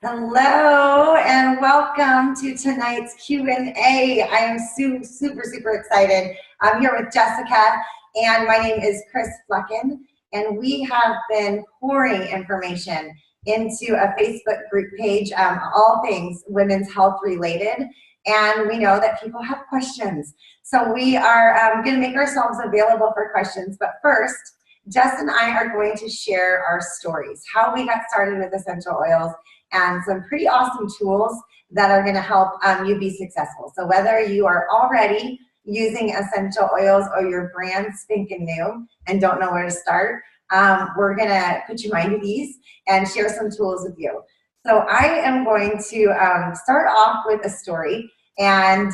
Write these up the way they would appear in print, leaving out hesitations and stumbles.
Hello and welcome to tonight's Q&A. I am super excited. I'm here with Jessica and my name is Kris Flecken, and we have been pouring information into a Facebook group page, all things women's health related, and we know that people have questions. So we are going to make ourselves available for questions, but first, Jess and I are going to share our stories, how we got started with essential oils, and some pretty awesome tools that are going to help you be successful. So whether you are already using essential oils or you're brand spanking new and don't know where to start, we're going to put your mind at ease and share some tools with you. So I am going to start off with a story, and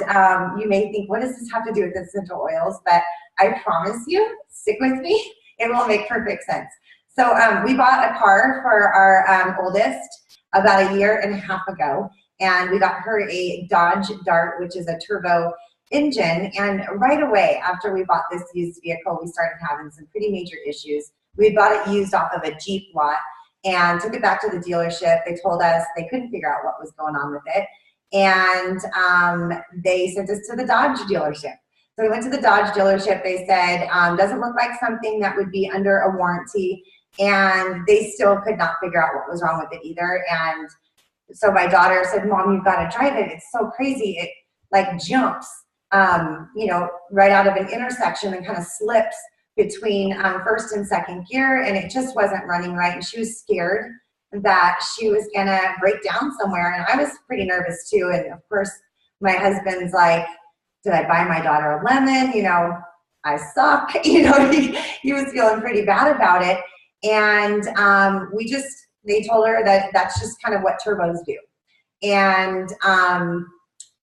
you may think, what does this have to do with essential oils? But I promise you, stick with me, it will make perfect sense. So we bought a car for our oldest about a year and a half ago, and we got her a Dodge Dart, which is a turbo engine, and right away after we bought this used vehicle, we started having some pretty major issues. We bought it used off of a Jeep lot and took it back to the dealership. They told us they couldn't figure out what was going on with it, and they sent us to the Dodge dealership. So we went to the Dodge dealership. They said, doesn't look like something that would be under a warranty, and they still could not figure out what was wrong with it either. And so my daughter said, Mom, you've got to drive it. It's so crazy. It like jumps, right out of an intersection and kind of slips between first and second gear, and it just wasn't running right. And she was scared that she was going to break down somewhere. And I was pretty nervous too. And of course, my husband's like, did I buy my daughter a lemon? I suck. He was feeling pretty bad about it. And they told her that that's just kind of what turbos do. And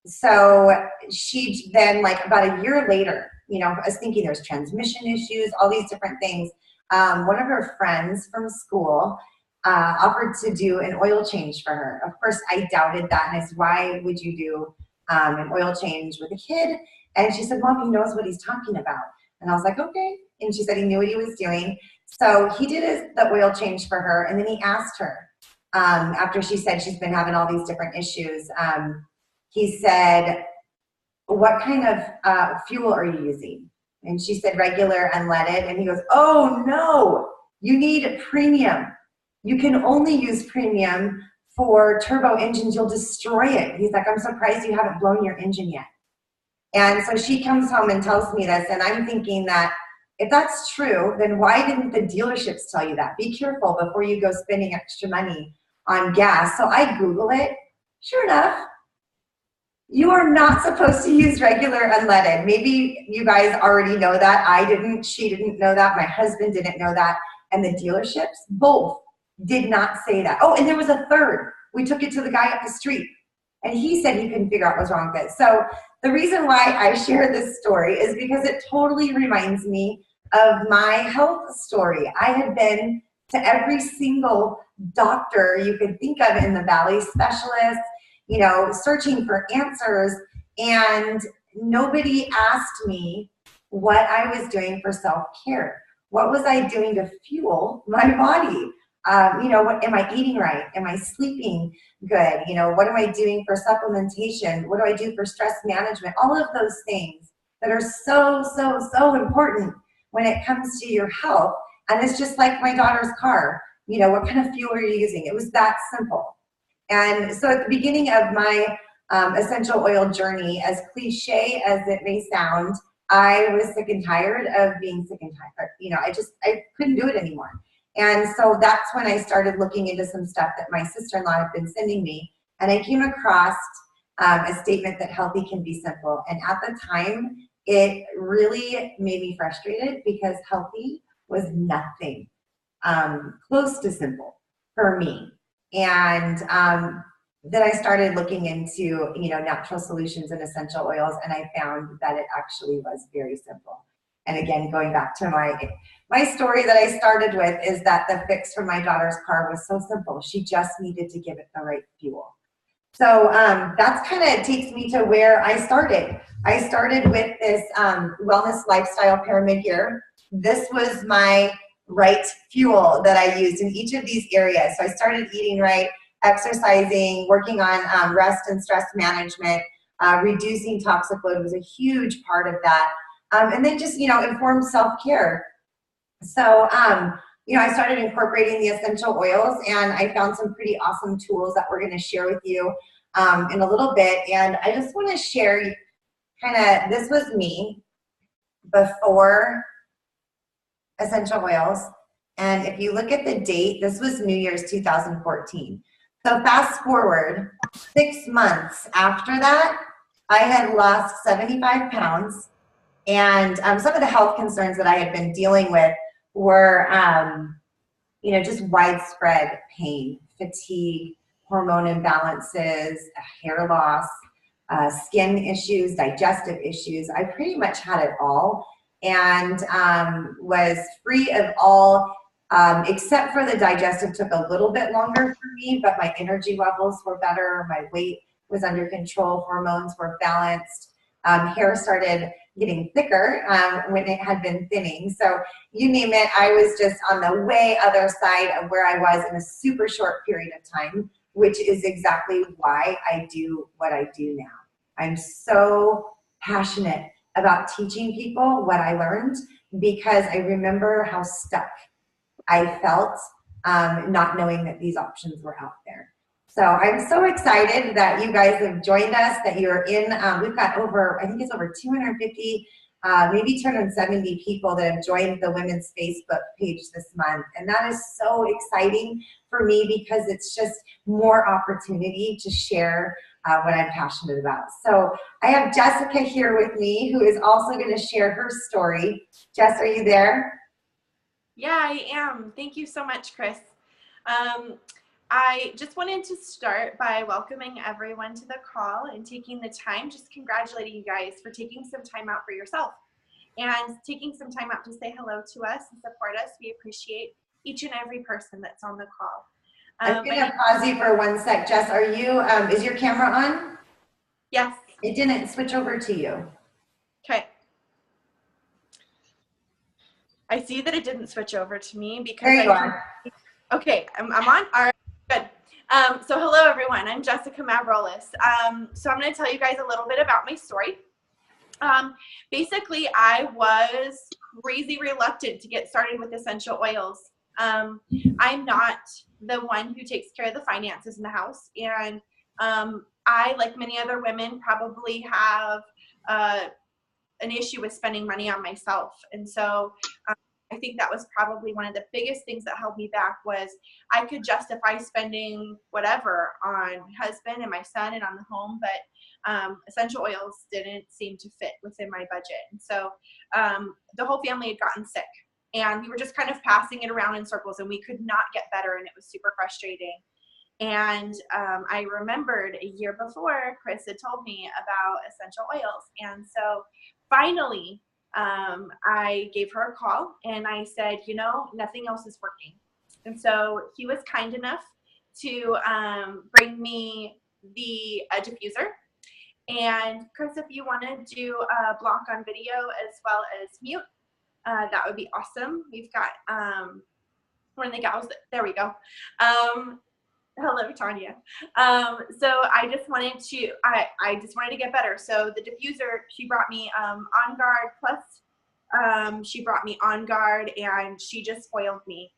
so she then, like about a year later, I was thinking there's transmission issues, all these different things. One of her friends from school offered to do an oil change for her. Of course, I doubted that, and I said, why would you do an oil change with a kid? And she said, Mom, he knows what he's talking about. And I was like, okay. And she said he knew what he was doing. So he did the oil change for her, and then he asked her, after she said she's been having all these different issues, he said, what kind of fuel are you using? And she said regular unleaded, and he goes, oh no, you need premium. You can only use premium for turbo engines, you'll destroy it. He's like, I'm surprised you haven't blown your engine yet. And so she comes home and tells me this, and I'm thinking that if that's true, then why didn't the dealerships tell you that? Be careful before you go spending extra money on gas. So I Google it. Sure enough, you are not supposed to use regular unleaded. Maybe you guys already know that. I didn't. She didn't know that. My husband didn't know that. And the dealerships, both, did not say that. Oh, and there was a third. We took it to the guy up the street, and he said he couldn't figure out what was wrong with it. So the reason why I share this story is because it totally reminds me of my health story. I had been to every single doctor you could think of in the valley, specialists, searching for answers, and nobody asked me what I was doing for self-care. What was I doing to fuel my body? What am I eating right? Am I sleeping good? What am I doing for supplementation? What do I do for stress management? All of those things that are so important when it comes to your health. And it's just like my daughter's car. What kind of fuel are you using? It was that simple. And so at the beginning of my essential oil journey, as cliche as it may sound, I was sick and tired of being sick and tired. I couldn't do it anymore. And so that's when I started looking into some stuff that my sister-in-law had been sending me. And I came across a statement that healthy can be simple. And at the time, it really made me frustrated because healthy was nothing close to simple for me. And then I started looking into, natural solutions and essential oils, and I found that it actually was very simple. And again, going back to my story that I started with is that the fix for my daughter's car was so simple. She just needed to give it the right fuel. So that's kind of takes me to where I started. I started with this wellness lifestyle pyramid here. This was my right fuel that I used in each of these areas. So I started eating right. exercising, working on rest and stress management, reducing toxic load was a huge part of that. And then just, informed self-care. So, I started incorporating the essential oils, and I found some pretty awesome tools that we're going to share with you in a little bit. And I just want to share this was me before essential oils. And if you look at the date, this was New Year's 2014. So fast forward 6 months after that, I had lost 75 pounds. And some of the health concerns that I had been dealing with were, just widespread pain, fatigue, hormone imbalances, hair loss, skin issues, digestive issues. I pretty much had it all, and was free of all, except for the digestive took a little bit longer for me, but my energy levels were better, my weight was under control, hormones were balanced, hair started getting thicker when it had been thinning. So you name it, I was just on the way other side of where I was in a super short period of time, which is exactly why I do what I do now. I'm so passionate about teaching people what I learned, because I remember how stuck I felt not knowing that these options were out there. So I'm so excited that you guys have joined us, that you're in. We've got I think it's over 250, maybe 270 people that have joined the Women's Facebook page this month. And that is so exciting for me, because it's just more opportunity to share what I'm passionate about. So I have Jessica here with me, who is also going to share her story. Jess, are you there? Yeah, I am. Thank you so much, Kris. I just wanted to start by welcoming everyone to the call and taking the time, just congratulating you guys for taking some time out for yourself and taking some time out to say hello to us and support us. We appreciate each and every person that's on the call. I'm going to pause you for 1 sec. Jess, are you, is your camera on? Yes. It didn't switch over to you. Okay. I see that it didn't switch over to me because there you are. Okay, I'm on. All right, good. So hello, everyone. I'm Jessica Mavrolas. So I'm going to tell you guys a little bit about my story. Basically, I was crazy reluctant to get started with essential oils. I'm not the one who takes care of the finances in the house, and I, like many other women, probably have an issue with spending money on myself. And so I think that was probably one of the biggest things that held me back, was I could justify spending whatever on my husband and my son and on the home, but essential oils didn't seem to fit within my budget. And so the whole family had gotten sick, and we were just kind of passing it around in circles, and we could not get better, and it was super frustrating. And I remembered a year before, Kris had told me about essential oils. And so finally, I gave her a call, and I said, nothing else is working. And so he was kind enough to bring me the diffuser. And Kris, if you want to do a block on video as well as mute, that would be awesome. We've got one of the gals, there we go. Hello, Tanya. So I just wanted to get better. So the diffuser, she brought me On Guard Plus. She brought me On Guard, and she just spoiled me.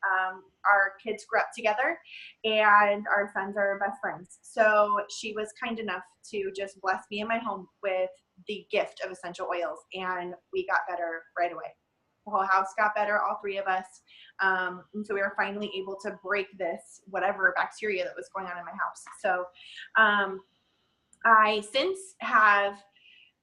Our kids grew up together, and our sons are best friends. So she was kind enough to just bless me in my home with the gift of essential oils, and we got better right away. The whole house got better, all three of us. And so we were finally able to break this, whatever bacteria that was going on in my house. So I since have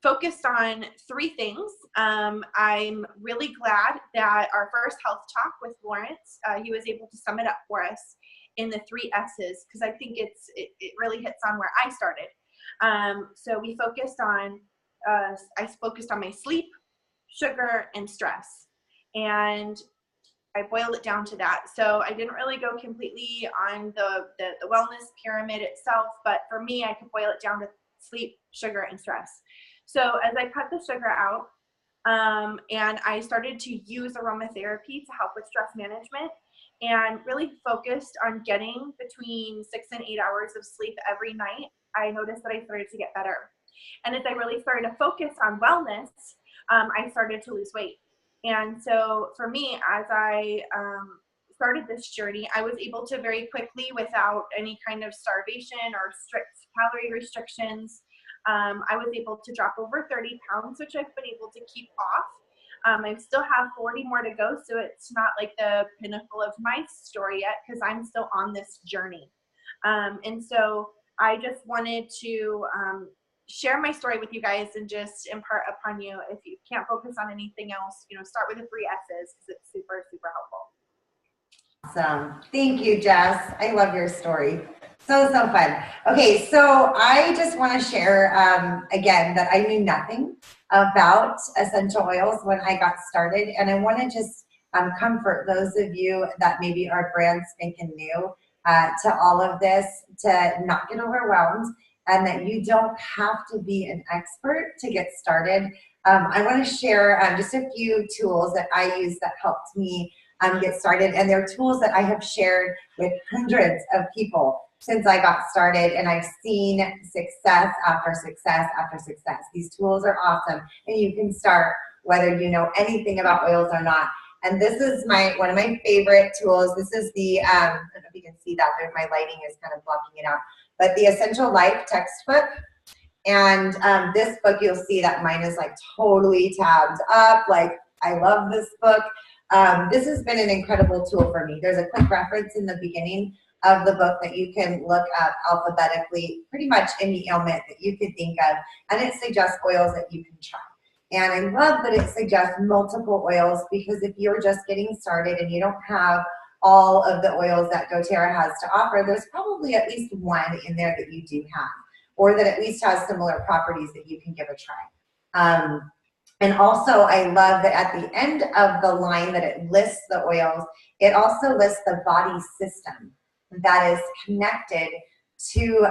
focused on three things. I'm really glad that our first health talk with Lawrence, he was able to sum it up for us in the 3 S's, because I think it really hits on where I started. So we focused on, I focused on my sleep, sugar, and stress. And I boiled it down to that. So I didn't really go completely on the wellness pyramid itself, but for me, I could boil it down to sleep, sugar, and stress. So as I cut the sugar out, and I started to use aromatherapy to help with stress management, and really focused on getting between 6 and 8 hours of sleep every night, I noticed that I started to get better. And as I really started to focus on wellness, I started to lose weight. And so for me, as I started this journey, I was able to very quickly, without any kind of starvation or strict calorie restrictions, I was able to drop over 30 pounds, which I've been able to keep off. I still have 40 more to go, so it's not like the pinnacle of my story yet, because I'm still on this journey. And so I just wanted to share my story with you guys and just impart upon you. If you can't focus on anything else, start with the 3 S's, because it's super, super helpful. Awesome. Thank you, Jess. I love your story. So fun. Okay, so I just want to share again that I knew nothing about essential oils when I got started, and I want to just comfort those of you that maybe are brand spanking new to all of this, to not get overwhelmed, and that you don't have to be an expert to get started. I want to share just a few tools that I use that helped me get started, and they're tools that I have shared with hundreds of people since I got started, and I've seen success after success after success. These tools are awesome, and you can start whether you know anything about oils or not. And this is one of my favorite tools. This is the, I don't know if you can see that, my lighting is kind of blocking it out, but the Essential Life textbook. And this book, you'll see that mine is like totally tabbed up. Like, I love this book. This has been an incredible tool for me. There's a quick reference in the beginning of the book that you can look up alphabetically, pretty much any ailment that you could think of, and it suggests oils that you can try. And I love that it suggests multiple oils, because if you're just getting started and you don't have all of the oils that doTERRA has to offer, there's probably at least one in there that you do have, or that at least has similar properties that you can give a try. And also, I love that at the end of the line that it lists the oils, it also lists the body system that is connected to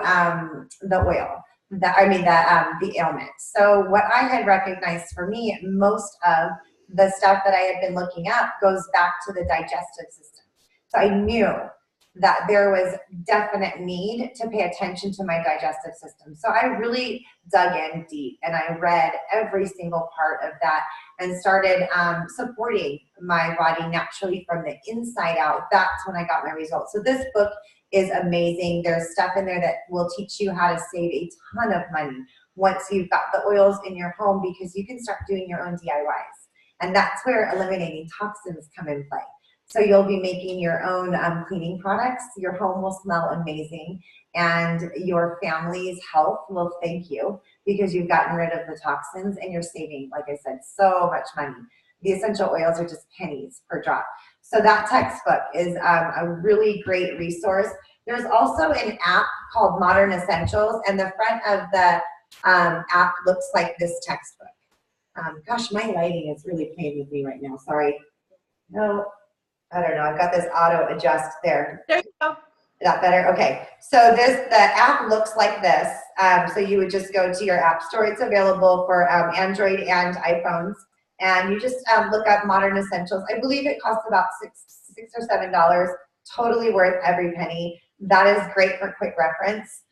the oil, the ailment. So what I had recognized for me, most of the stuff that I had been looking up goes back to the digestive system. So I knew that there was definite need to pay attention to my digestive system. So I really dug in deep, and I read every single part of that and started supporting my body naturally from the inside out. That's when I got my results. So this book is amazing. There's stuff in there that will teach you how to save a ton of money once you've got the oils in your home, because you can start doing your own DIYs. And that's where eliminating toxins come in play. So you'll be making your own cleaning products. Your home will smell amazing, and your family's health will thank you, because you've gotten rid of the toxins and you're saving, like I said, so much money. The essential oils are just pennies per drop. So that textbook is a really great resource. There's also an app called Modern Essentials, and the front of the app looks like this textbook. Gosh, my lighting is really playing with me right now. Sorry. No. I don't know, I've got this auto adjust there. There you go. Is that better? Okay, so the app looks like this. So you would just go to your app store. It's available for Android and iPhones. And you just look up Modern Essentials. I believe it costs about $6 or $7. Totally worth every penny. That is great for quick reference.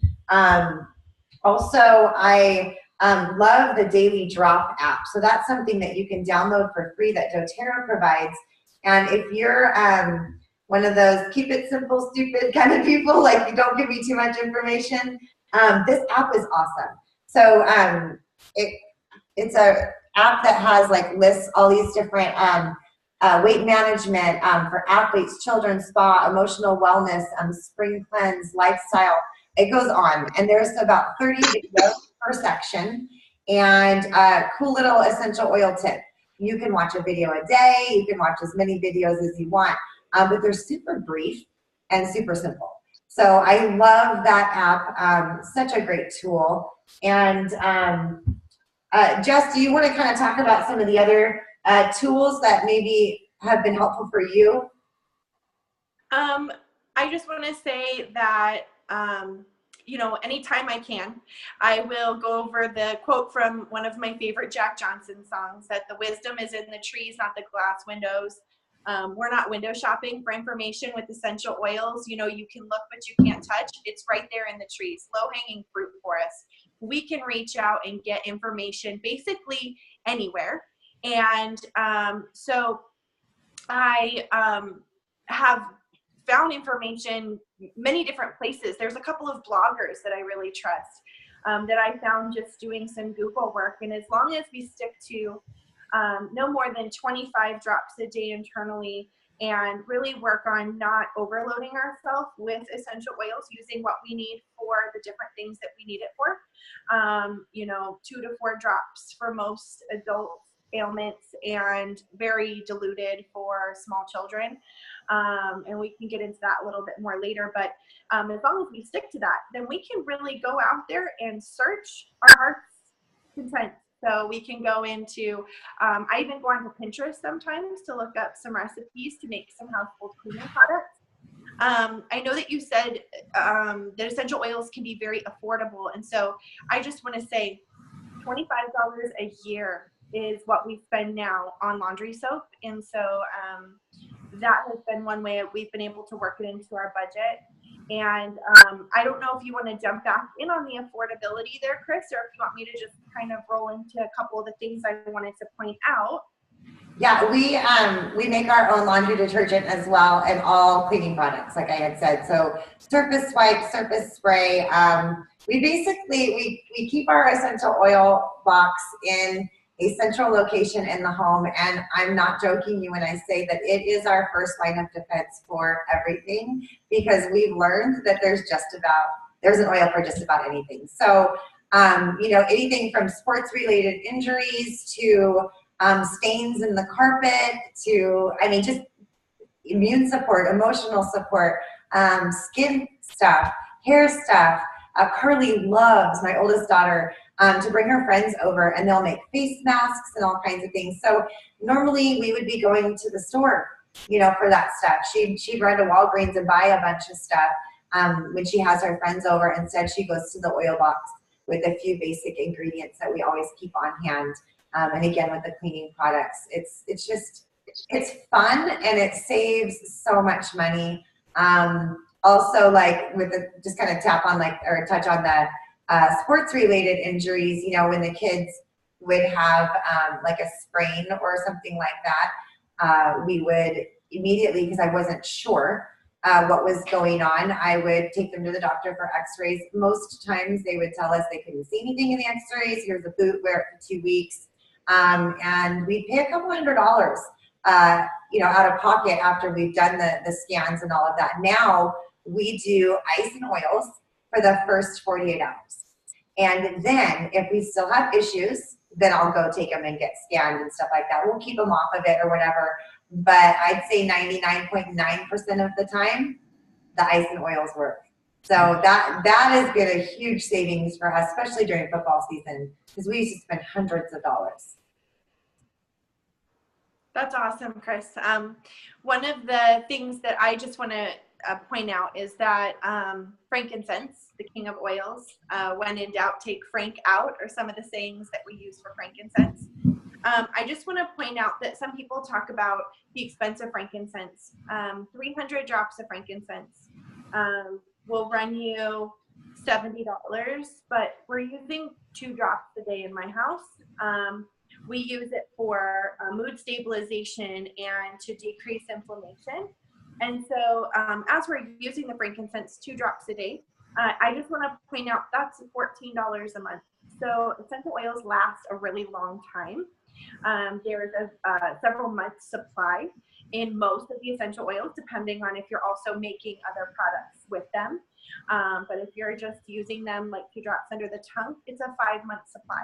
Also, I love the Daily Drop app. So that's something that you can download for free that doTERRA provides. And if you're one of those keep it simple, stupid kind of people, like you don't give me too much information, this app is awesome. So it's a app that has lists all these different weight management for athletes, children, spa, emotional wellness, spring cleanse, lifestyle. It goes on, and there's about 30 videos per section, and a cool little essential oil tip. You can watch a video a day. You can watch as many videos as you want, but they're super brief and super simple. So I love that app. Such a great tool. And Jess, do you want to kind of talk about some of the other tools that maybe have been helpful for you? I just want to say that anytime I can, I will go over the quote from one of my favorite Jack Johnson songs, that the wisdom is in the trees, not the glass windows. We're not window shopping for information with essential oils. You know, you can look, but you can't touch. It's right there in the trees, low-hanging fruit for us. We can reach out and get information basically anywhere. And so I have found information many different places. There's a couple of bloggers that I really trust that I found just doing some Google work. And as long as we stick to no more than 25 drops a day internally and really work on not overloading ourselves with essential oils, using what we need for the different things that we need it for. You know, 2 to 4 drops for most adult ailments and very diluted for small children. And we can get into that a little bit more later, but as long as we stick to that, then we can really go out there and search our heart's content. So we can go into, I even go onto Pinterest sometimes to look up some recipes to make some household cleaning products. I know that you said that essential oils can be very affordable. And so I just want to say $25 a year is what we spend now on laundry soap. And so that has been one way we've been able to work it into our budget. And I don't know if you want to jump back in on the affordability there, Kris, or if you want me to just kind of roll into a couple of the things I wanted to point out. Yeah, we make our own laundry detergent as well, and all cleaning products, like I had said. So surface wipe, surface spray. We basically we keep our essential oil box in a central location in the home, and I'm not joking you when I say that it is our first line of defense for everything, because we've learned that there's an oil for just about anything. So you know, anything from sports related injuries to stains in the carpet to, I mean, just immune support, emotional support, skin stuff, hair stuff. Carly loves, my oldest daughter, to bring her friends over, and they'll make face masks and all kinds of things. So normally we would be going to the store, you know, for that stuff. She'd run to Walgreens and buy a bunch of stuff when she has her friends over. Instead, she goes to the oil box with a few basic ingredients that we always keep on hand. And again, with the cleaning products, it's fun and it saves so much money. Also, like with the, just kind of tap on or touch on the sports related injuries, you know, when the kids would have like a sprain or something like that, we would immediately, because I wasn't sure what was going on, I would take them to the doctor for x-rays. Most times they would tell us they couldn't see anything in the x-rays. Here's a boot, wear it for 2 weeks. And we pay a couple $100, you know, out of pocket after we've done the scans and all of that. Now we do ice and oils for the first 48 hours. And then if we still have issues, then I'll go take them and get scanned and stuff like that. We'll keep them off of it or whatever. But I'd say 99.9% of the time, the ice and oils work. So that has been a huge savings for us, especially during football season, because we used to spend hundreds of dollars. That's awesome, Kris. One of the things that I just want to point out is that frankincense, the king of oils, when in doubt, take frank out, or some of the sayings that we use for frankincense. I just want to point out that some people talk about the expense of frankincense. 300 drops of frankincense will run you $70, but we're using 2 drops a day in my house. We use it for mood stabilization and to decrease inflammation. And so as we're using the frankincense 2 drops a day, I just want to point out that's $14 a month. So essential oils last a really long time. There's a several months supply in most of the essential oils, depending on if you're also making other products with them. But if you're just using them like 2 drops under the tongue, it's a 5-month supply.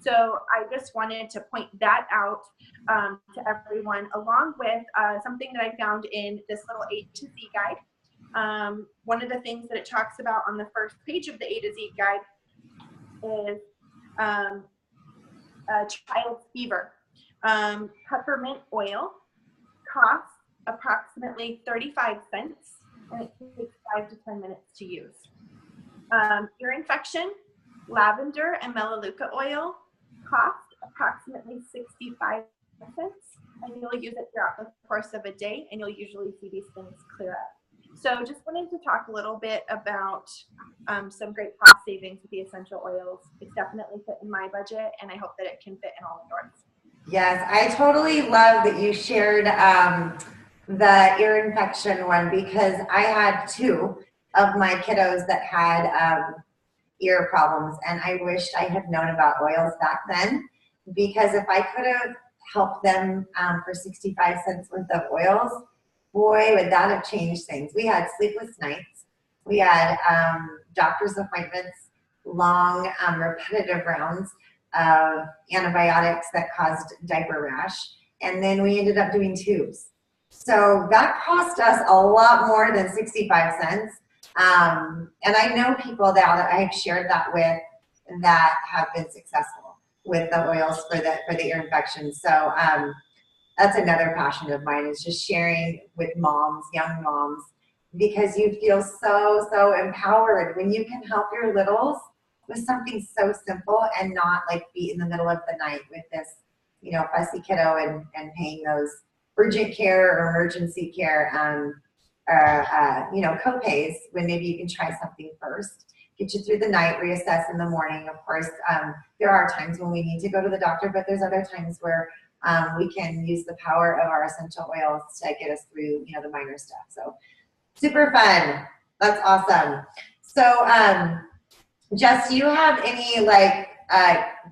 So I just wanted to point that out to everyone, along with something that I found in this little A to Z guide. One of the things that it talks about on the first page of the A to Z guide is child's fever. Peppermint oil costs approximately 35 cents, and it takes 5 to 10 minutes to use. Ear infection, lavender and melaleuca oil cost approximately 65 cents, and you'll use it throughout the course of a day, and you'll usually see these things clear up. So just wanted to talk a little bit about some great cost savings with the essential oils. It's definitely fit in my budget, and I hope that it can fit in all of yours. Yes, I totally love that you shared the ear infection one, because I had 2 of my kiddos that had ear problems, and I wished I had known about oils back then, because if I could have helped them for 65 cents worth of oils, boy, would that have changed things. We had sleepless nights. We had doctor's appointments, long repetitive rounds of antibiotics that caused diaper rash, and then we ended up doing tubes. So that cost us a lot more than 65 cents. And I know people that I've shared that with that have been successful with the oils for the ear infection. So that's another passion of mine, is just sharing with moms, young moms, because you feel so empowered when you can help your littles with something so simple and not like be in the middle of the night with this, fussy kiddo and paying those urgent care or emergency care co-pays, when maybe you can try something first, get you through the night, reassess in the morning. Of course, there are times when we need to go to the doctor, but there's other times where we can use the power of our essential oils to get us through, the minor stuff. So super fun. That's awesome. So Jess, do you have any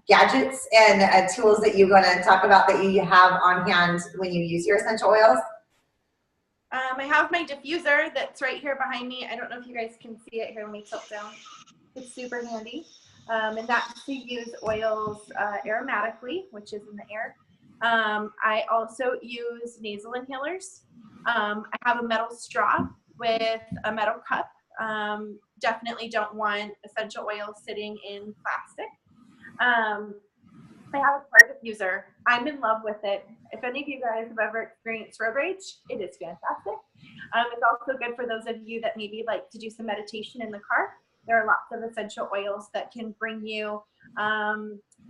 gadgets and tools that you want to talk about that you have on hand when you use your essential oils? I have my diffuser that's right here behind me. I don't know if you guys can see it here when we tilt down. It's super handy. And that's to use oils aromatically, which is in the air. I also use nasal inhalers. I have a metal straw with a metal cup. Definitely don't want essential oils sitting in plastic. I have a car diffuser. I'm in love with it. If any of you guys have ever experienced road rage, it is fantastic. It's also good for those of you that maybe like to do some meditation in the car. There are lots of essential oils that can bring you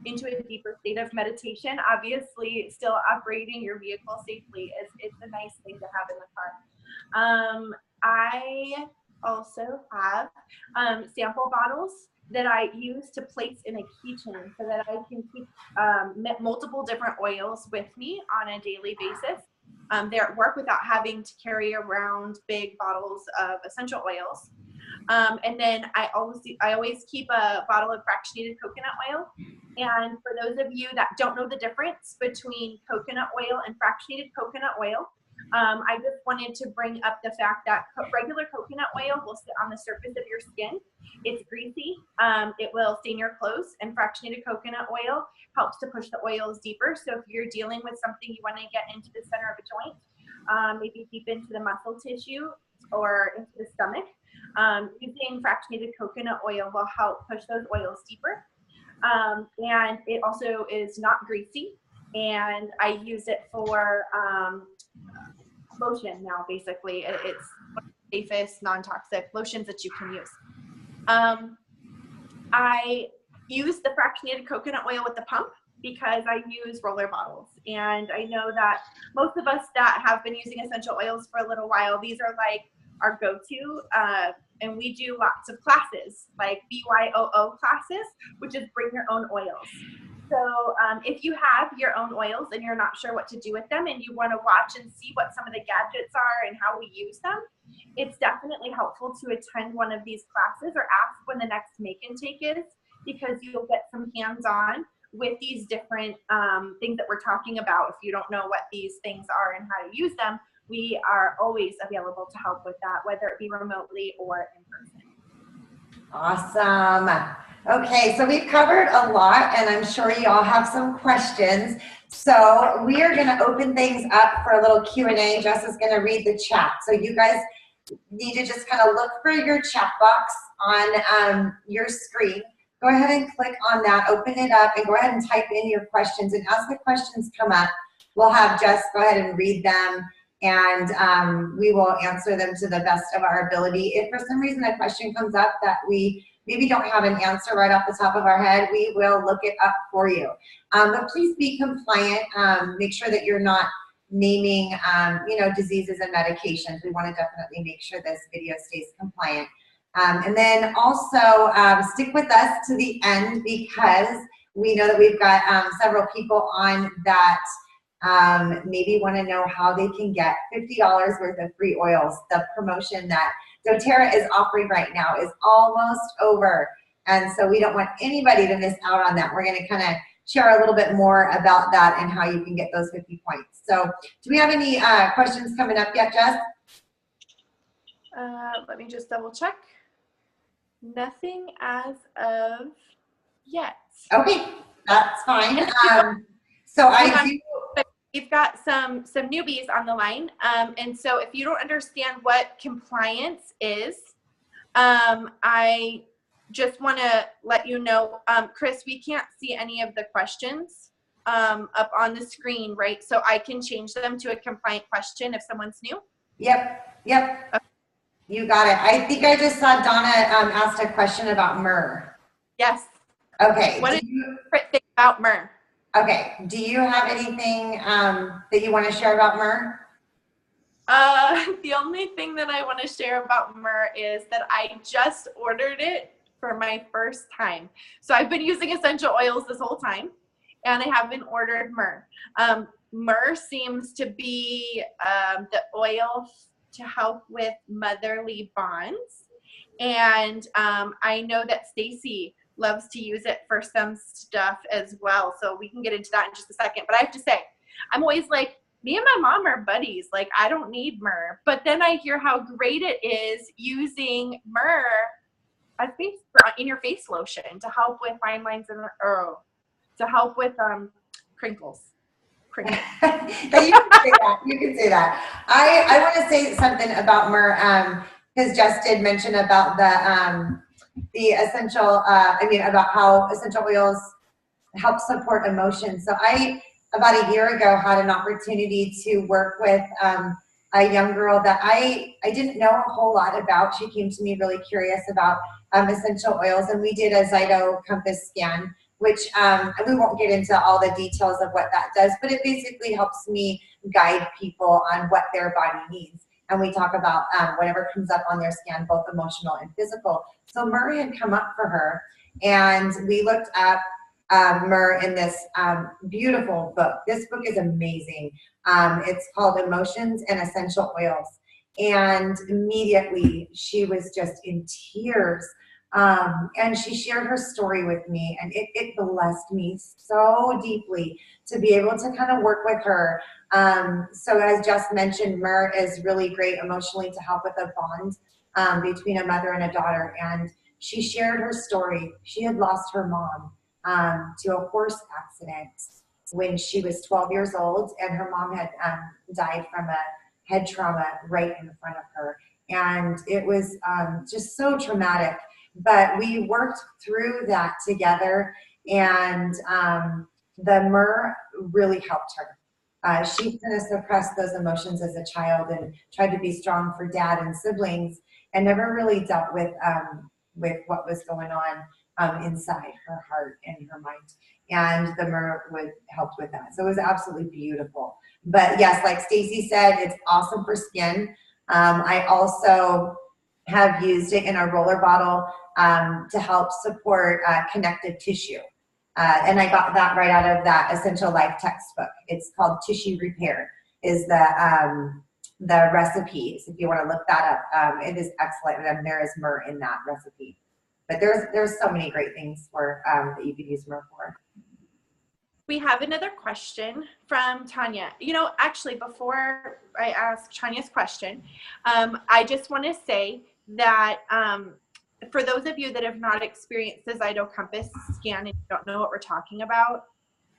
into a deeper state of meditation. Obviously, still operating your vehicle safely is a nice thing to have in the car. I also have sample bottles that I use to place in a keychain so that I can keep multiple different oils with me on a daily basis. They're at work without having to carry around big bottles of essential oils. And then I always keep a bottle of fractionated coconut oil. And for those of you that don't know the difference between coconut oil and fractionated coconut oil, I just wanted to bring up the fact that regular coconut oil will sit on the surface of your skin. It's greasy. It will stain your clothes, and fractionated coconut oil helps to push the oils deeper. So if you're dealing with something you want to get into the center of a joint, maybe deep into the muscle tissue or into the stomach, using fractionated coconut oil will help push those oils deeper. And it also is not greasy, and I use it for lotion now. Basically, it's one of the safest non-toxic lotions that you can use. I use the fractionated coconut oil with the pump because I use roller bottles, and I know that most of us that have been using essential oils for a little while, these are like our go-to, and we do lots of classes like BYOO classes, which is bring your own oils. So if you have your own oils and you're not sure what to do with them and you want to watch and see what some of the gadgets are and how we use them, it's definitely helpful to attend one of these classes or ask when the next make and take is, because you'll get some hands-on with these different things that we're talking about. If you don't know what these things are and how to use them, we are always available to help with that, whether it be remotely or in person. Awesome. Okay, so we've covered a lot, and I'm sure you all have some questions. So we are going to open things up for a little Q&A. Jess is going to read the chat. So you guys need to just kind of look for your chat box on your screen. Go ahead and click on that, open it up, and go ahead and type in your questions. And as the questions come up, we'll have Jess go ahead and read them, and we will answer them to the best of our ability. If for some reason a question comes up that we maybe don't have an answer right off the top of our head, we will look it up for you. But please be compliant. Make sure that you're not naming, diseases and medications. We want to definitely make sure this video stays compliant. And then also stick with us to the end, because we know that we've got several people on that maybe want to know how they can get $50 worth of free oils. The promotion that doTERRA is offering right now is almost over. And so we don't want anybody to miss out on that. We're going to kind of share a little bit more about that and how you can get those 50 points. So do we have any questions coming up yet, Jess? Let me just double check. Nothing as of yet. Okay, that's fine. So I do. We've got some newbies on the line, and so if you don't understand what compliance is, I just want to let you know, Kris, we can't see any of the questions up on the screen, right? So I can change them to a compliant question if someone's new. Yep. Okay. You got it. I think I just saw Donna asked a question about myrrh. Yes. Okay. What is your favorite thing about myrrh? Okay. Do you have anything that you want to share about myrrh? The only thing that I want to share about myrrh is that I just ordered it for my first time. So I've been using essential oils this whole time, and I haven't ordered myrrh. Myrrh seems to be the oil to help with motherly bonds. And I know that Stacy loves to use it for some stuff as well. So we can get into that in just a second. But I have to say, I'm always like, me and my mom are buddies. Like, I don't need myrrh. But then I hear how great it is using myrrh as in your face lotion to help with fine lines and to help with crinkles. You can say that. You can say that. I want to say something about myrrh, because Jess did mention about the essential. About how essential oils help support emotion. So I, about a year ago, had an opportunity to work with a young girl that I didn't know a whole lot about. She came to me really curious about essential oils, and we did a Zyto Compass scan, which we won't get into all the details of what that does, but it basically helps me guide people on what their body needs. And we talk about whatever comes up on their scan, both emotional and physical. So myrrh had come up for her, and we looked up myrrh in this beautiful book. This book is amazing. It's called Emotions and Essential Oils. And immediately she was just in tears. And she shared her story with me, and it blessed me so deeply to be able to kind of work with her. So as Jess mentioned, myrrh is really great emotionally to help with a bond between a mother and a daughter. And she shared her story. She had lost her mom to a horse accident when she was 12 years old, and her mom had died from a head trauma right in front of her. And it was just so traumatic. But we worked through that together, and the myrrh really helped her. She kind of suppressed those emotions as a child and tried to be strong for dad and siblings, and never really dealt with what was going on inside her heart and her mind. And the myrrh would help with that. So it was absolutely beautiful. But yes, like Stacy said, it's awesome for skin. I also have used it in a roller bottle to help support connective tissue. And I got that right out of that Essential Life textbook. It's called Tissue Repair is the recipes. If you want to look that up, it is excellent. And there is myrrh in that recipe. But there's so many great things for that you could use myrrh for. We have another question from Tanya. Actually, before I ask Tanya's question, I just want to say that for those of you that have not experienced the Zyto Compass scan and you don't know what we're talking about,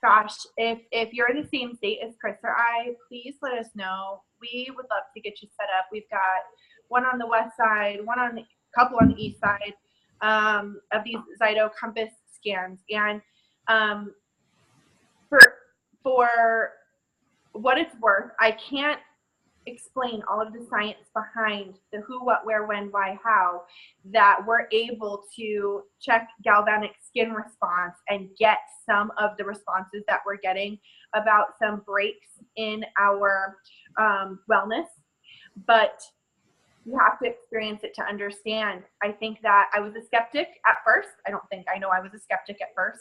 gosh, if you're in the same state as Kris or I, please let us know. We would love to get you set up. We've got one on the west side, couple on the east side of these Zyto Compass scans. And for what it's worth, I can't explain all of the science behind the who, what, where, when, why, how, that we're able to check galvanic skin response and get some of the responses that we're getting about some breaks in our wellness. But you have to experience it to understand. I think that I was a skeptic at first. I know I was a skeptic at first.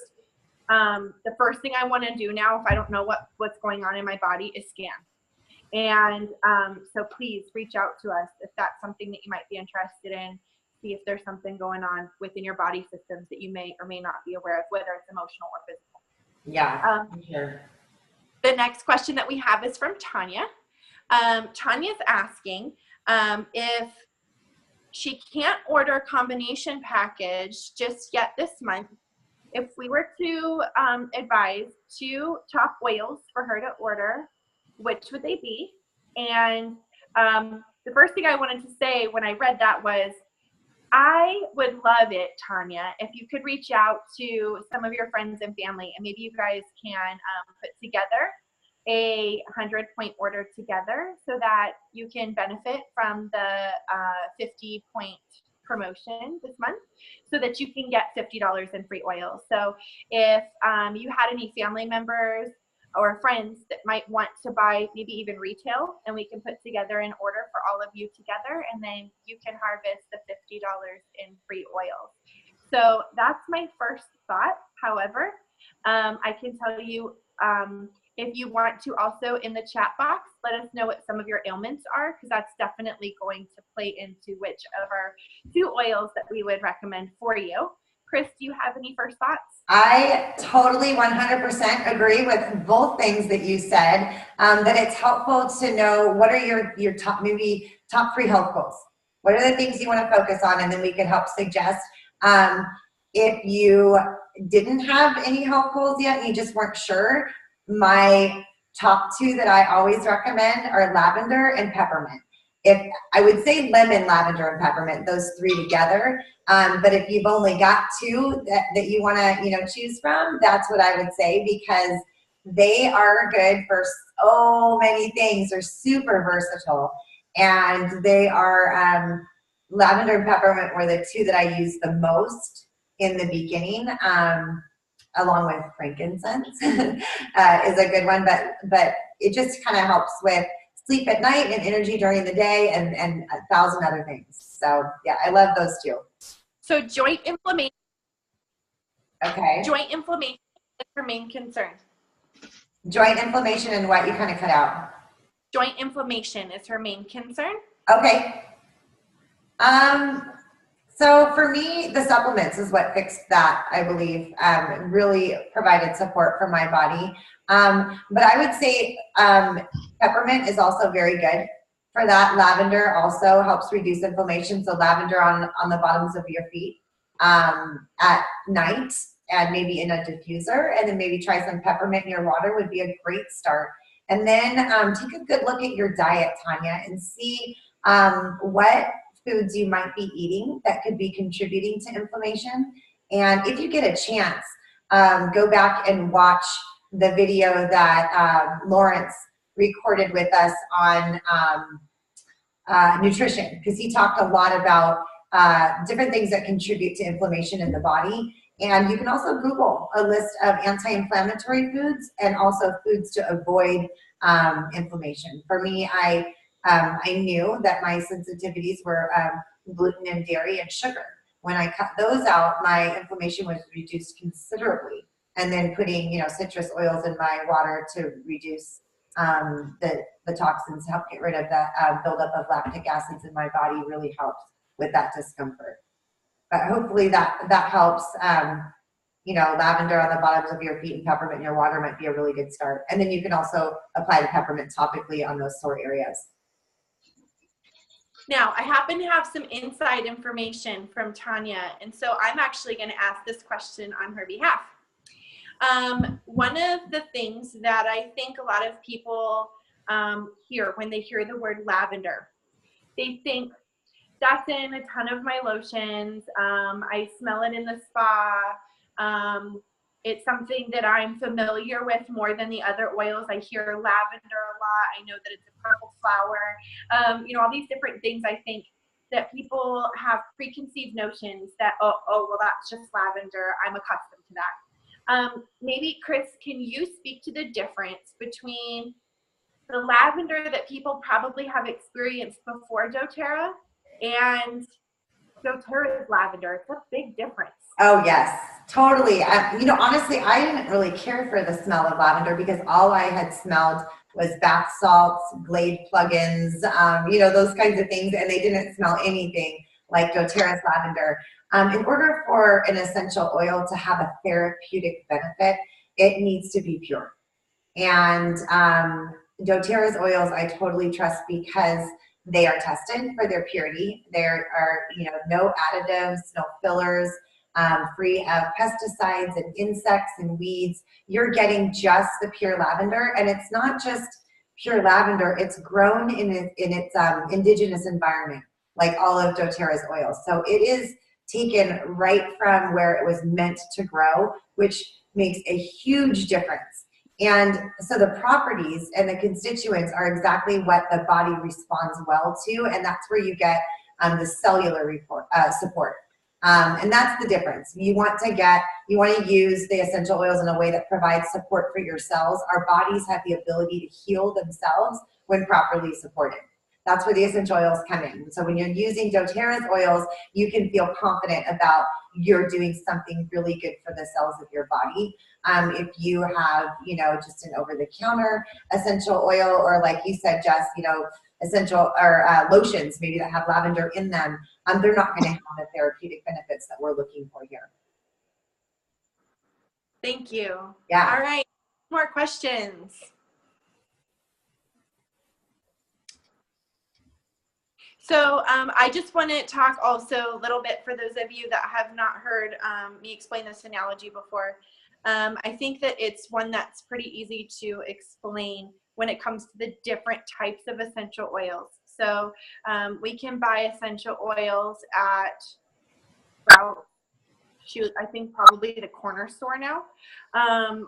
The first thing I want to do now, if I don't know what's going on in my body, is scan. And so please reach out to us if that's something that you might be interested in. See if there's something going on within your body systems that you may or may not be aware of, whether it's emotional or physical. Yeah, sure. The next question that we have is from Tanya. Tanya's asking if she can't order a combination package just yet this month, if we were to advise 2 top oils for her to order, which would they be? And the first thing I wanted to say when I read that was, I would love it, Tanya, if you could reach out to some of your friends and family, and maybe you guys can put together a 100-point order together so that you can benefit from the 50-point promotion this month, so that you can get $50 in free oil. So if you had any family members or friends that might want to buy maybe even retail, and we can put together an order for all of you together, and then you can harvest the $50 in free oils. So that's my first thought. However, I can tell you, if you want to also in the chat box, let us know what some of your ailments are, because that's definitely going to play into which of our 2 oils that we would recommend for you. Kris, do you have any first thoughts? I totally 100% agree with both things that you said, that it's helpful to know what are your top 3 health goals. What are the things you want to focus on? And then we can help suggest, if you didn't have any health goals yet and you just weren't sure, my top 2 that I always recommend are lavender and peppermint. If I would say lemon, lavender, and peppermint, those 3 together. But if you've only got 2 that you want to choose from, that's what I would say, because they are good for so many things. They're super versatile, and they are lavender and peppermint were the 2 that I used the most in the beginning. Along with frankincense is a good one, but it just kind of helps with sleep at night and energy during the day and 1,000 other things. So yeah, I love those 2. So joint inflammation. Okay. Joint inflammation is her main concern. Joint inflammation and what? You kind of cut out. Joint inflammation is her main concern. Okay. So for me, the supplements is what fixed that, I believe. Really provided support for my body. But I would say peppermint is also very good for that. Lavender also helps reduce inflammation. So lavender on the bottoms of your feet at night, and maybe in a diffuser, and then maybe try some peppermint in your water would be a great start. And then take a good look at your diet, Tanya, and see what foods you might be eating that could be contributing to inflammation. And if you get a chance, go back and watch the video that Lawrence recorded with us on nutrition, because he talked a lot about different things that contribute to inflammation in the body. And you can also Google a list of anti-inflammatory foods and also foods to avoid inflammation. For me, I knew that my sensitivities were gluten and dairy and sugar. When I cut those out, my inflammation was reduced considerably. And then putting, citrus oils in my water to reduce the toxins, help get rid of the buildup of lactic acids in my body, really helps with that discomfort. But hopefully that helps. Lavender on the bottoms of your feet and peppermint in your water might be a really good start. And then you can also apply the peppermint topically on those sore areas. Now, I happen to have some inside information from Tanya, and so I'm actually going to ask this question on her behalf. One of the things that I think a lot of people hear when they hear the word lavender, they think, that's in a ton of my lotions, I smell it in the spa, It's something that I'm familiar with more than the other oils. I hear lavender a lot. I know that it's a purple flower. You know, all these different things. I think that people have preconceived notions that, oh, well, that's just lavender. I'm accustomed to that. Maybe, Kris, can you speak to the difference between the lavender that people probably have experienced before doTERRA and doTERRA's lavender? It's a big difference. Oh, yes, totally. You know, honestly, I didn't really care for the smell of lavender because all I had smelled was bath salts, Glade plugins, you know, those kinds of things, and they didn't smell anything like doTERRA's lavender. In order for an essential oil to have a therapeutic benefit, it needs to be pure. And doTERRA's oils I totally trust because they are tested for their purity. There are, you know, no additives, no fillers, free of pesticides and insects and weeds. You're getting just the pure lavender, and it's not just pure lavender. It's grown in its indigenous environment, like all of doTERRA's oils. So it is taken right from where it was meant to grow, which makes a huge difference. And so the properties and the constituents are exactly what the body responds well to, and that's where you get the cellular support. And that's the difference. You want to use the essential oils in a way that provides support for your cells. Our bodies have the ability to heal themselves when properly supported. That's where the essential oils come in. So when you're using doTERRA's oils, you can feel confident about you're doing something really good for the cells of your body. If you have, you know, just an over-the-counter essential oil, or like you said, Jess, you know, essential or lotions maybe that have lavender in them, they're not going to have the therapeutic benefits that we're looking for here. Thank you. Yeah. All right. More questions. So I just want to talk also a little bit for those of you that have not heard me explain this analogy before. I think that it's one that's pretty easy to explain when it comes to the different types of essential oils. So we can buy essential oils at about, I think probably the corner store now.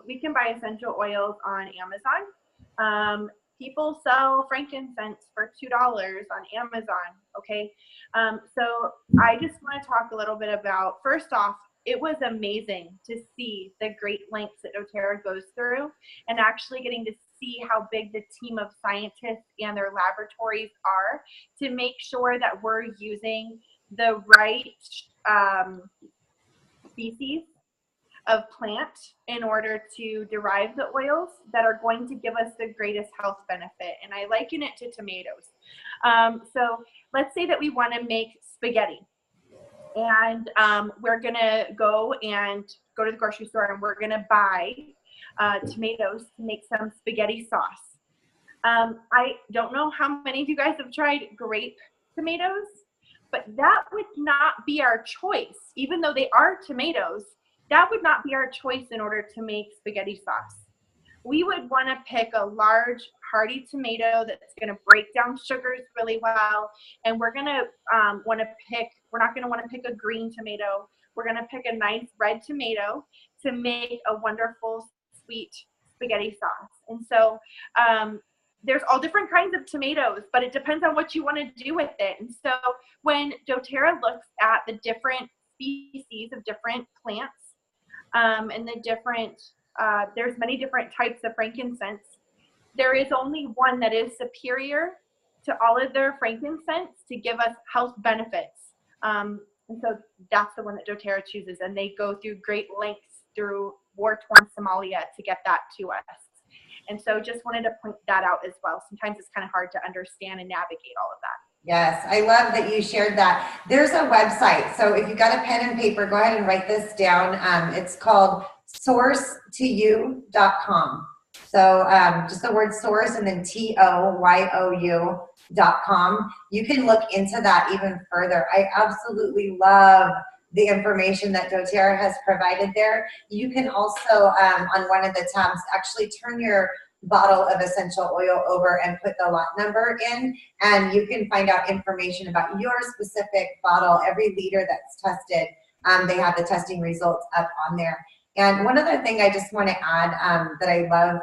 We can buy essential oils on Amazon. People sell frankincense for $2 on Amazon, okay? So I just want to talk a little bit about, first off, it was amazing to see the great lengths that doTERRA goes through, and actually getting to see how big the team of scientists and their laboratories are to make sure that we're using the right species of plant in order to derive the oils that are going to give us the greatest health benefit. And I liken it to tomatoes. So let's say that we want to make spaghetti, and we're gonna go to the grocery store, and we're gonna buy tomatoes to make some spaghetti sauce. I don't know how many of you guys have tried grape tomatoes, but that would not be our choice. Even though they are tomatoes, that would not be our choice in order to make spaghetti sauce. We would want to pick a large, hearty tomato that's going to break down sugars really well. And we're going to we're not going to want to pick a green tomato. We're going to pick a nice red tomato to make a wonderful, sweet spaghetti sauce. And so there's all different kinds of tomatoes, but it depends on what you want to do with it. And so when doTERRA looks at the different species of different plants, and the different, there's many different types of frankincense. There is only one that is superior to all of their frankincense to give us health benefits. And so that's the one that doTERRA chooses, and they go through great lengths through war-torn Somalia to get that to us. And so just wanted to point that out as well. Sometimes it's kind of hard to understand and navigate all of that. Yes, I love that you shared that. There's a website. So if you got a pen and paper, go ahead and write this down. It's called sourcetoyou.com. So just the word source and then TOYOU.com. You can look into that even further. I absolutely love the information that doTERRA has provided there. You can also, on one of the tabs, actually turn your bottle of essential oil over and put the lot number in, and you can find out information about your specific bottle. Every liter that's tested, they have the testing results up on there. And one other thing I just want to add that I love,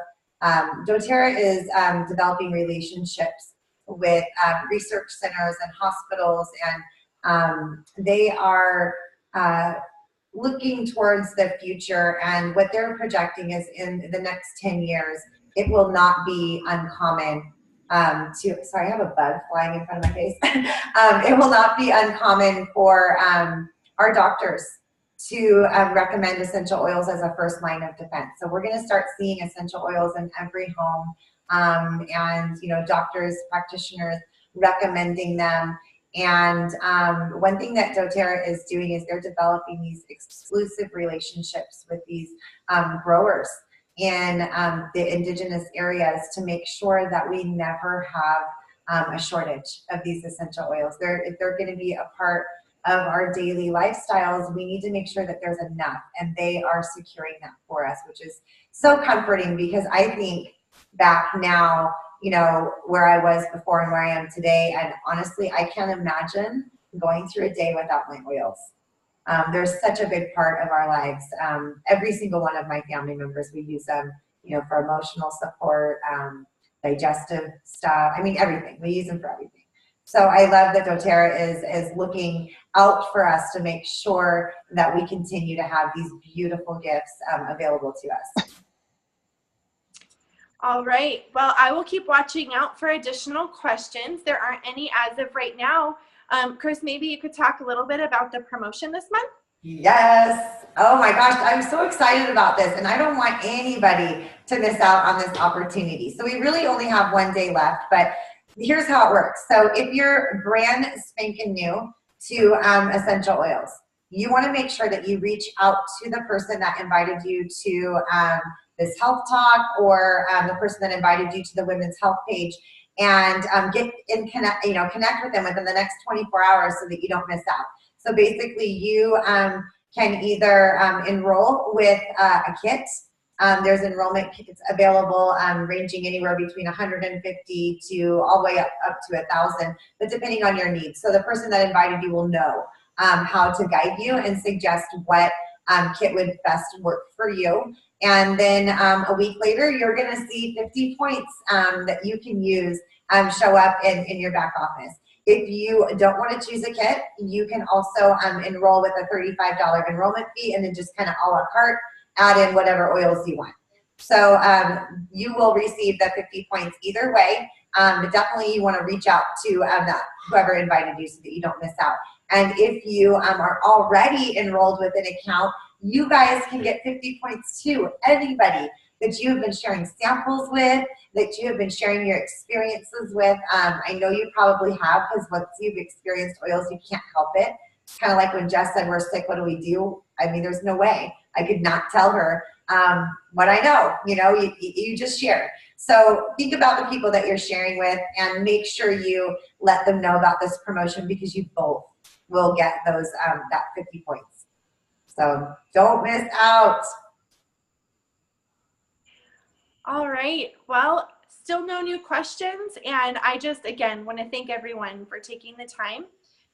doTERRA is developing relationships with research centers and hospitals, and they are looking towards the future, and what they're projecting is in the next 10 years, it will not be uncommon sorry, I have a bug flying in front of my face. It will not be uncommon for our doctors to recommend essential oils as a first line of defense. So we're going to start seeing essential oils in every home, and doctors, practitioners recommending them. And one thing that doTERRA is doing is they're developing these exclusive relationships with these growers in the indigenous areas to make sure that we never have a shortage of these essential oils. If they're going to be a part of our daily lifestyles, we need to make sure that there's enough, and they are securing that for us, which is so comforting, because I think back now, where I was before and where I am today, and honestly, I can't imagine going through a day without my oils. They're such a big part of our lives. Every single one of my family members, we use them, for emotional support, digestive stuff. I mean, everything. We use them for everything. So I love that doTERRA is looking out for us to make sure that we continue to have these beautiful gifts available to us. All right. Well, I will keep watching out for additional questions. There aren't any as of right now. Kris, maybe you could talk a little bit about the promotion this month? Yes. Oh my gosh, I'm so excited about this, and I don't want anybody to miss out on this opportunity. So we really only have one day left, but here's how it works. So if you're brand spanking new to essential oils, you want to make sure that you reach out to the person that invited you to this health talk, or the person that invited you to the women's health page, and connect with them within the next 24 hours so that you don't miss out. So basically, you can either enroll with a kit. There's enrollment kits available, ranging anywhere between 150 to all the way up to 1,000, but depending on your needs. So the person that invited you will know how to guide you and suggest what kit would best work for you. And then a week later, you're going to see 50 points that you can use show up in your back office. If you don't want to choose a kit, you can also enroll with a $35 enrollment fee, and then just kind of a la carte add in whatever oils you want. So you will receive the 50 points either way, but definitely you want to reach out to whoever invited you so that you don't miss out. And if you are already enrolled with an account, you guys can get 50 points too. Anybody that you have been sharing samples with, that you have been sharing your experiences with. I know you probably have, because once you've experienced oils, you can't help it. It's kind of like when Jess said, we're sick, what do we do? I mean, there's no way I could not tell her what I know. You just share. So think about the people that you're sharing with, and make sure you let them know about this promotion, because you both will get those that 50 points. So don't miss out. All right. Well, still no new questions. And I just, again, want to thank everyone for taking the time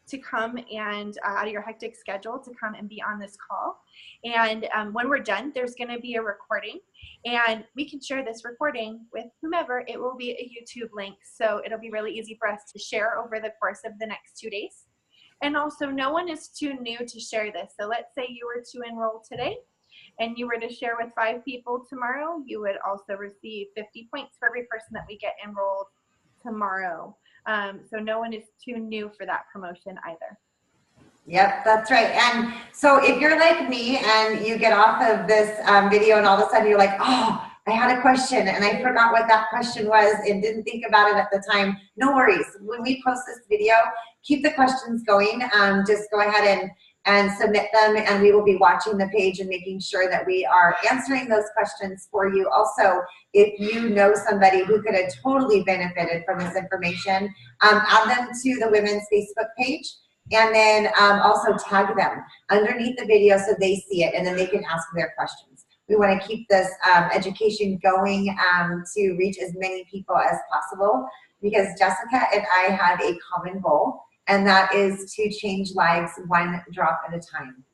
to come and out of your hectic schedule to come and be on this call. And when we're done, there's going to be a recording, and we can share this recording with whomever. It will be a YouTube link, so it'll be really easy for us to share over the course of the next 2 days. And also, no one is too new to share this. So let's say you were to enroll today, and you were to share with 5 people tomorrow, you would also receive 50 points for every person that we get enrolled tomorrow. So no one is too new for that promotion either. Yep, that's right. And so if you're like me and you get off of this video and all of a sudden you're like, oh, I had a question and I forgot what that question was and didn't think about it at the time, no worries. When we post this video, keep the questions going. Just go ahead and submit them, and we will be watching the page and making sure that we are answering those questions for you. Also, if you know somebody who could have totally benefited from this information, add them to the women's Facebook page, and then also tag them underneath the video so they see it, and then they can ask their questions. We want to keep this education going to reach as many people as possible, because Jessica and I have a common goal, and that is to change lives one drop at a time.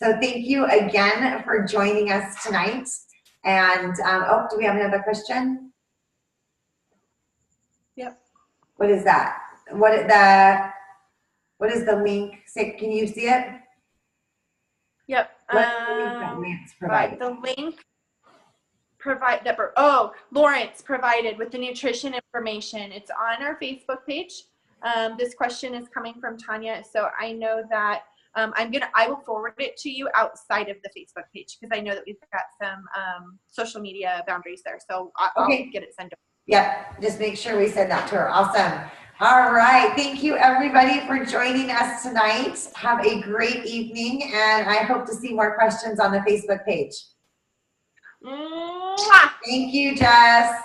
So thank you again for joining us tonight. And oh, do we have another question? Yep. What is that? What is the link? Say, can you see it? Yep. What is the link that Lance provided? The link Lawrence provided with the nutrition information. It's on our Facebook page. This question is coming from Tanya, so I know that I will forward it to you outside of the Facebook page because I know that we've got some social media boundaries there. So I'll get it sent over. Yep, just make sure we send that to her. Awesome. All right. Thank you, everybody, for joining us tonight. Have a great evening, and I hope to see more questions on the Facebook page. Mwah! Thank you, Jess.